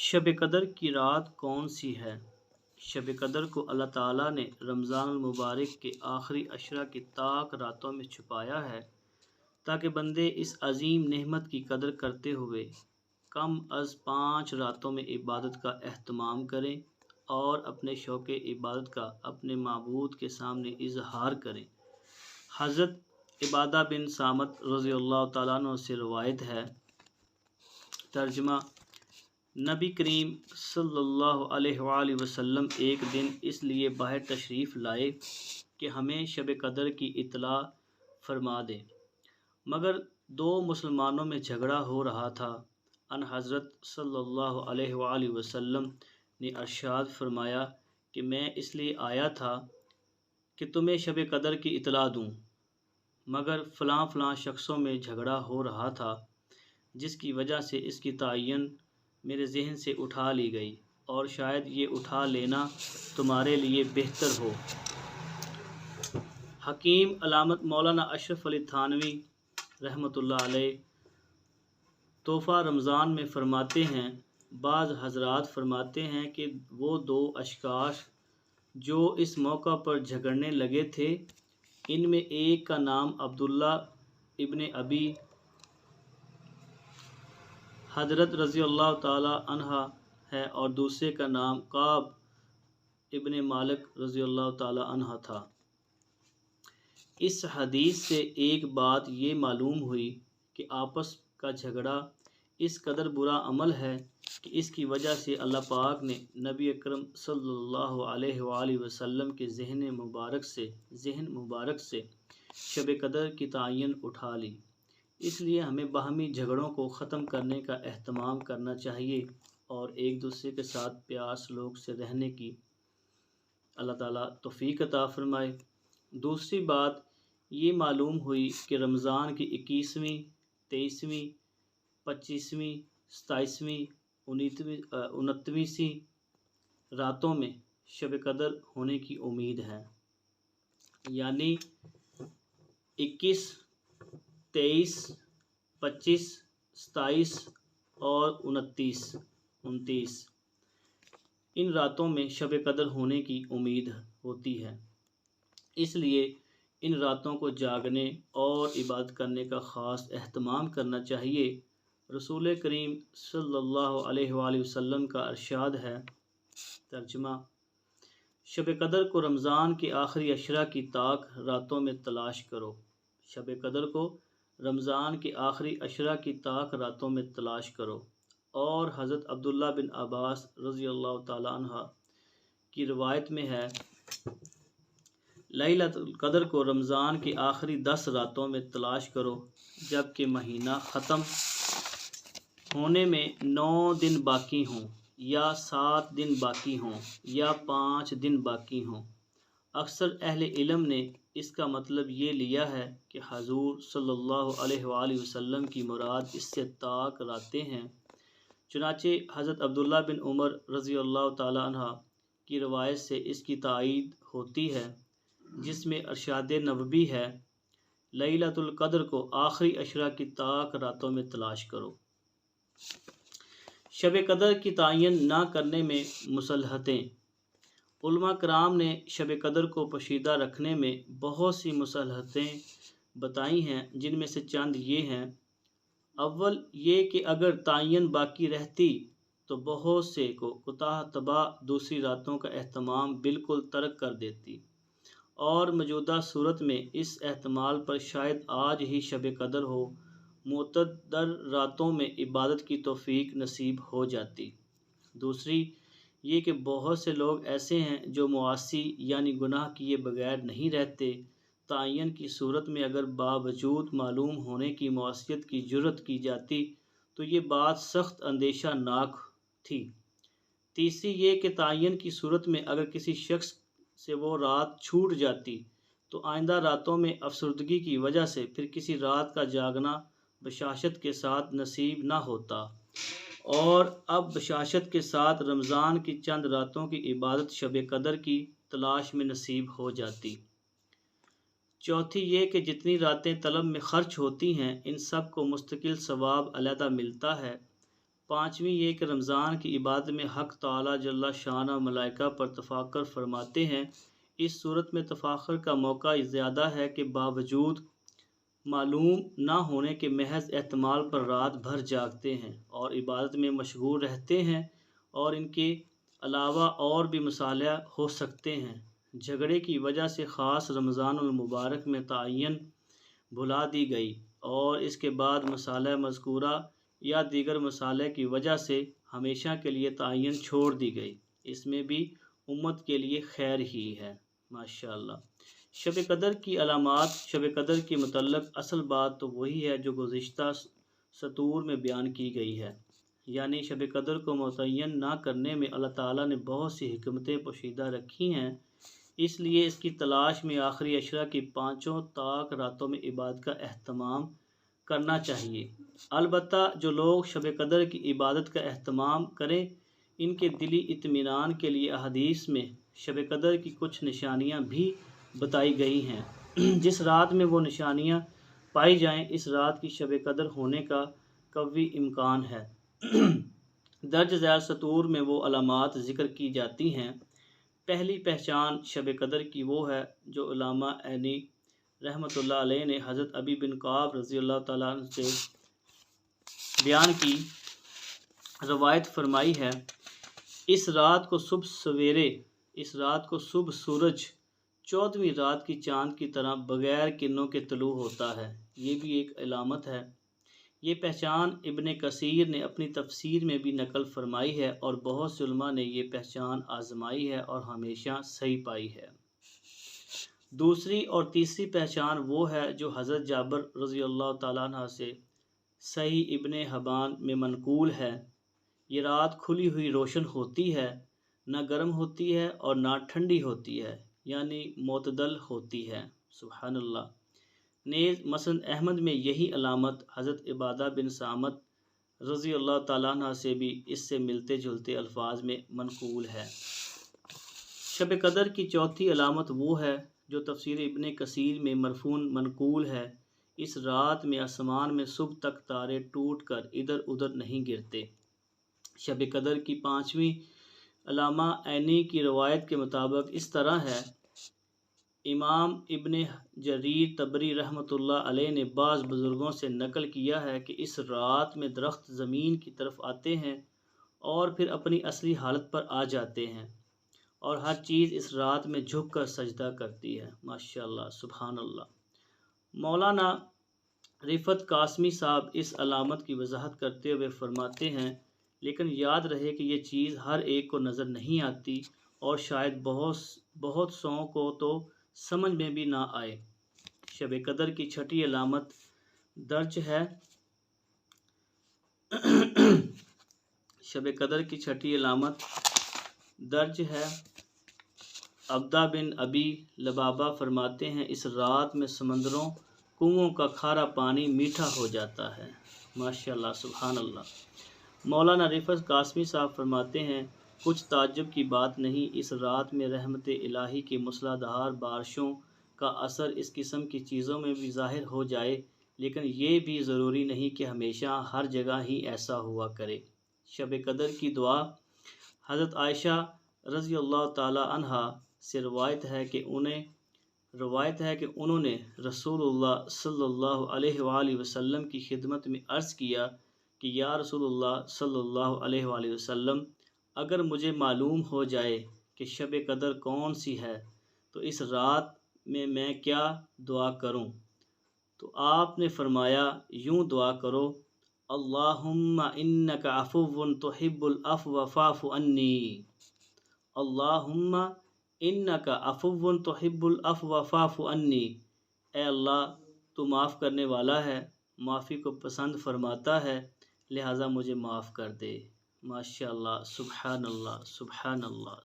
شب قدر کی رات کون سی ہے؟ شب قدر کو اللہ تعالیٰ نے رمضان المبارک کے آخری عشرہ کی طاق راتوں میں چھپایا ہے تاکہ بندے اس عظیم نعمت کی قدر کرتے ہوئے کم از 5 راتوں میں عبادت کا اہتمام کریں اور اپنے شوق عبادت کا اپنے معبود کے سامنے اظہار کریں۔ حضرت عبادہ بن صامت رضی اللہ تعالیٰ عنہ سے روایت ہے۔ ترجمہ: نبی کریم صلی اللہ علیہ وآلہ وسلم ایک دن اس لیے باہر تشریف لائے کہ ہمیں شب قدر کی اطلاع فرما دیں، مگر 2 مسلمانوں میں جھگڑا ہو رہا تھا۔ ان حضرت صلی اللہ علیہ وآلہ وسلم نے ارشاد فرمایا کہ میں اس لیے آیا تھا کہ تمہیں شب قدر کی اطلاع دوں، مگر فلاں فلاں شخصوں میں جھگڑا ہو رہا تھا، جس کی وجہ سے اس کی تعین میرے ذہن سے اٹھا لی گئی، اور شاید یہ اٹھا لینا تمہارے لیے بہتر ہو۔ حکیم علامت مولانا اشرف علی تھانوی رحمۃ اللہ علیہ تحفہ رمضان میں فرماتے ہیں، بعض حضرات فرماتے ہیں کہ وہ 2 اشخاص جو اس موقع پر جھگڑنے لگے تھے، ان میں ایک کا نام عبداللہ ابن ابی حضرت رضی اللہ تعالی عنہ ہے اور دوسرے کا نام کعب ابن مالک رضی اللہ تعالی عنہ تھا۔ اس حدیث سے ایک بات یہ معلوم ہوئی کہ آپس کا جھگڑا اس قدر برا عمل ہے کہ اس کی وجہ سے اللہ پاک نے نبی اکرم صلی اللہ علیہ وآلہ وسلم کے ذہن مبارک سے شب قدر کی تعین اٹھا لی۔ اس لیے ہمیں باہمی جھگڑوں کو ختم کرنے کا اہتمام کرنا چاہیے اور ایک دوسرے کے ساتھ پیار سلوک سے رہنے کی اللہ تعالیٰ توفیق عطا فرمائے۔ دوسری بات یہ معلوم ہوئی کہ رمضان کی 21ویں، 23ویں، 25ویں، 27ویں، 29ویں راتوں میں شب قدر ہونے کی امید ہے، یعنی 21، 23، 25، 27 اور 29 ان راتوں میں شب قدر ہونے کی امید ہوتی ہے۔ اس لیے ان راتوں کو جاگنے اور عبادت کرنے کا خاص اہتمام کرنا چاہیے۔ رسول کریم صلی اللہ علیہ وآلہ وسلم کا ارشاد ہے۔ ترجمہ: شب قدر کو رمضان کے آخری عشرہ کی طاق راتوں میں تلاش کرو۔ شب قدر کو رمضان کے آخری عشرہ کی طاق راتوں میں تلاش کرو۔ اور حضرت عبداللہ بن عباس رضی اللہ تعالی عنہ کی روایت میں ہے، لیلۃ القدر کو رمضان کی آخری 10 راتوں میں تلاش کرو، جب کہ مہینہ ختم ہونے میں 9 دن باقی ہوں، یا 7 دن باقی ہوں، یا 5 دن باقی ہوں۔ اکثر اہل علم نے اس کا مطلب یہ لیا ہے کہ حضور صلی اللہ علیہ وآلہ وسلم کی مراد اس سے طاق راتیں ہیں۔ چنانچہ حضرت عبداللہ بن عمر رضی اللہ تعالی عنہ کی روایت سے اس کی تائید ہوتی ہے، جس میں ارشاد نبوی ہے، لیلۃ القدر کو آخری عشرہ کی طاق راتوں میں تلاش کرو۔ شب قدر کی تعین نہ کرنے میں مصلحتیں۔ علماء کرام نے شب قدر کو پوشیدہ رکھنے میں بہت سی مصلحتیں بتائی ہیں، جن میں سے چند یہ ہیں۔ اول یہ کہ اگر تعین باقی رہتی تو بہت سے کو کوتاہ طبع دوسری راتوں کا اہتمام بالکل ترک کر دیتی، اور موجودہ صورت میں اس احتمال پر شاید آج ہی شب قدر ہو، متعدد راتوں میں عبادت کی توفیق نصیب ہو جاتی۔ دوسری یہ کہ بہت سے لوگ ایسے ہیں جو معاصی یعنی گناہ کیے بغیر نہیں رہتے۔ تعین کی صورت میں اگر باوجود معلوم ہونے کی معصیت کی جرات کی جاتی تو یہ بات سخت اندیشہ ناک تھی۔ تیسری یہ کہ تعین کی صورت میں اگر کسی شخص سے وہ رات چھوٹ جاتی تو آئندہ راتوں میں افسردگی کی وجہ سے پھر کسی رات کا جاگنا بشاشت کے ساتھ نصیب نہ ہوتا، اور اب بشاشت کے ساتھ رمضان کی چند راتوں کی عبادت شب قدر کی تلاش میں نصیب ہو جاتی۔ چوتھی یہ کہ جتنی راتیں طلب میں خرچ ہوتی ہیں، ان سب کو مستقل ثواب علیحدہ ملتا ہے۔ پانچویں یہ کہ رمضان کی عبادت میں حق تعالی جل شانہ ملائکہ پر تفاخر فرماتے ہیں۔ اس صورت میں تفاخر کا موقع زیادہ ہے کہ باوجود معلوم نہ ہونے کے محض احتمال پر رات بھر جاگتے ہیں اور عبادت میں مشغول رہتے ہیں، اور ان کے علاوہ اور بھی مصالح ہو سکتے ہیں۔ جھگڑے کی وجہ سے خاص رمضان المبارک میں تعین بھلا دی گئی، اور اس کے بعد مصالح مذکورہ یا دیگر مصالح کی وجہ سے ہمیشہ کے لیے تعین چھوڑ دی گئی۔ اس میں بھی امت کے لیے خیر ہی ہے۔ ماشاءاللہ۔ شب قدر کی علامات۔ شب قدر کے متعلق اصل بات تو وہی ہے جو گزشتہ سطور میں بیان کی گئی ہے، یعنی شب قدر کو متعین نہ کرنے میں اللہ تعالیٰ نے بہت سی حکمتیں پوشیدہ رکھی ہیں، اس لیے اس کی تلاش میں آخری عشرہ کی 5 طاق راتوں میں عبادت کا اہتمام کرنا چاہیے۔ البتہ جو لوگ شب قدر کی عبادت کا اہتمام کریں، ان کے دلی اطمینان کے لیے احادیث میں شب قدر کی کچھ نشانیاں بھی بتائی گئی ہیں۔ جس رات میں وہ نشانیاں پائی جائیں، اس رات کی شب قدر ہونے کا قوی امکان ہے۔ درج ذیل سطور میں وہ علامات ذکر کی جاتی ہیں۔ پہلی پہچان شب قدر کی وہ ہے جو علامہ عینی رحمۃ اللہ علیہ نے حضرت ابی بن کعب رضی اللہ تعالیٰ عنہ سے بیان کی روایت فرمائی ہے، اس رات کو صبح سورج 14ویں رات کی چاند کی طرح بغیر کرنوں کے طلوع ہوتا ہے۔ یہ بھی ایک علامت ہے۔ یہ پہچان ابن کثیر نے اپنی تفسیر میں بھی نقل فرمائی ہے، اور بہت سے علماء نے یہ پہچان آزمائی ہے اور ہمیشہ صحیح پائی ہے۔ دوسری اور تیسری پہچان وہ ہے جو حضرت جابر رضی اللہ تعالیٰ عنہ سے صحیح ابن حبان میں منقول ہے۔ یہ رات کھلی ہوئی روشن ہوتی ہے، نہ گرم ہوتی ہے اور نہ ٹھنڈی ہوتی ہے، یعنی معتدل ہوتی ہے۔ سبحان اللہ۔ نیز مسند احمد میں یہی علامت حضرت عبادہ بن صامت رضی اللہ تعالیٰ عنہ سے بھی اس سے ملتے جلتے الفاظ میں منقول ہے۔ شب قدر کی چوتھی علامت وہ ہے جو تفسیر ابن کثیر میں مرفوعاً منقول ہے، اس رات میں آسمان میں صبح تک تارے ٹوٹ کر ادھر ادھر نہیں گرتے۔ شب قدر کی پانچویں علامہ عینی کی روایت کے مطابق اس طرح ہے۔ امام ابن جریر طبری رحمۃ اللہ علیہ نے بعض بزرگوں سے نقل کیا ہے کہ اس رات میں درخت زمین کی طرف آتے ہیں اور پھر اپنی اصلی حالت پر آ جاتے ہیں، اور ہر چیز اس رات میں جھک کر سجدہ کرتی ہے۔ ماشاءاللہ، سبحان اللہ۔ مولانا رفعت قاسمی صاحب اس علامت کی وضاحت کرتے ہوئے فرماتے ہیں، لیکن یاد رہے کہ یہ چیز ہر ایک کو نظر نہیں آتی، اور شاید بہت سوں کو تو سمجھ میں بھی نہ آئے۔ شب قدر کی چھٹی علامت درج ہے۔ شب قدر کی چھٹی علامت درج ہے۔ عبدہ بن ابی لبابہ فرماتے ہیں، اس رات میں سمندروں کنوؤں کا کھارا پانی میٹھا ہو جاتا ہے۔ ماشاءاللہ، سبحان اللہ۔ مولانا رفعت قاسمی صاحب فرماتے ہیں، کچھ تعجب کی بات نہیں، اس رات میں رحمت الہی کی موسلا دھار بارشوں کا اثر اس قسم کی چیزوں میں بھی ظاہر ہو جائے، لیکن یہ بھی ضروری نہیں کہ ہمیشہ ہر جگہ ہی ایسا ہوا کرے۔ شب قدر کی دعا۔ حضرت عائشہ رضی اللہ تعالی عنہا سے روایت ہے کہ انہوں نے رسول اللہ صلی اللہ علیہ وآلہ وسلم کی خدمت میں عرض کیا کہ یا رسول اللہ صلی اللہ علیہ وآلہ وسلم، اگر مجھے معلوم ہو جائے کہ شب قدر کون سی ہے تو اس رات میں کیا دعا کروں؟ تو آپ نے فرمایا، یوں دعا کرو، اللہم انک عفو تحب العفو فاعف عنی۔ اللہم انک عفو تحب العفو فاعف عنی۔ اے اللہ، تو معاف کرنے والا ہے، معافی کو پسند فرماتا ہے، لہٰذا مجھے معاف کر دے۔ ماشاءاللہ، سبحان اللہ، سبحان اللہ۔